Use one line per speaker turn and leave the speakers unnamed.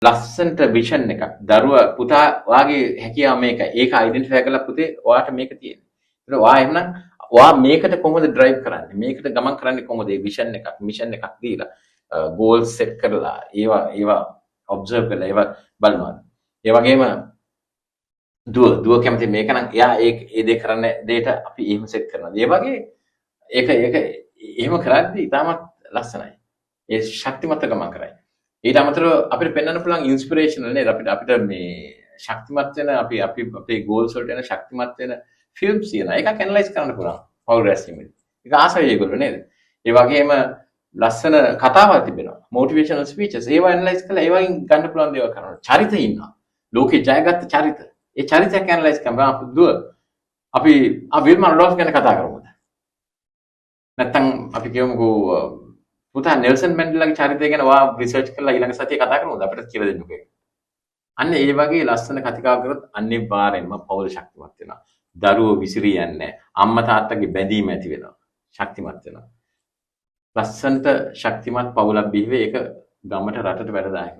ලස්සනට විෂන් එකක්. දරුවා පුතා වාගේ හැකියාව මේක. ඒක අයිඩෙන්ටිෆයි කරලා පුතේ ඔයාට මේක තියෙන්නේ. ඒත් ඔයා එහෙනම් ඔයා මේකට කොහොමද ඩ්‍රයිව් කරන්නේ? මේකට ගමන් කරන්නේ කොහොමද? මේ විෂන් එකක්, මිෂන් එකක් දීලා ගෝල් සෙට් කරලා ඒවා ඔබ්සර්ව් කරලා ඒවා බලනවා. ඒ වගේම දුව කැමති මේක නම් එයා ඒ දේ කරන්න දෙයට අපි එහෙම සෙට් කරනවා. ඒ වගේ ඒක එහෙම කරද්දී ඉතාමත් ලස්සනයි. ඒ ශක්තිමත් ගමන් කරයි. ඊට අමතරව අපිට පෙන්වන්න පුළුවන් ඉන්ස්පිරේෂනල් නේද? අපිට මේ ශක්තිමත් වෙන අපි අපේ ගෝල්ස් වලට එන ශක්තිමත් වෙන ෆිල්ම්ස් තියෙනවා. ඒක ඇනලයිස් කරන්න පුළුවන්. පවුල් රැස්වීමේදී. ඒක ආසයි ඒගොල්ලෝ නේද? ඒ වගේම ලස්සන කතාවක් තිබෙනවා. Motivational speeches. ඒවා ඇනලයිස් කරලා ඒවයින් ගන්න පුළුවන් දේවල් කරනවා. චරිත ඉන්නවා. ලෝකේ ජයගත්ත චරිත. ඒ චරිතයක් ඇනලයිස් කරනවා. අපි විල්මා රොඩෝල්ෆ් ගැන කතා කරමුද? නැත්තම් අපි කියමුකෝ පුතා නෙල්සන් මැන්ඩෙලාගේ චරිතය ගැන ඔයා රිසර්ච් කරලා ඊළඟ සතියේ කතා කරමුද? අපිට කියලා දෙන්නකෝ ඒක. අන්න ඒ වගේ ලස්සන කතිකාවක් කරොත් අනිවාර්යෙන්ම පවුල ශක්තිමත් වෙනවා. දරුවෝ විසිරී යන්නේ නැහැ. අම්මා තාත්තගේ බැඳීම ඇති වෙනවා. ශක්තිමත් වෙනවා. ලස්සනට ශක්තිමත් පවුලක් බිහි වෙයි. ඒක ගමට රටට වැඩදායක වෙයි.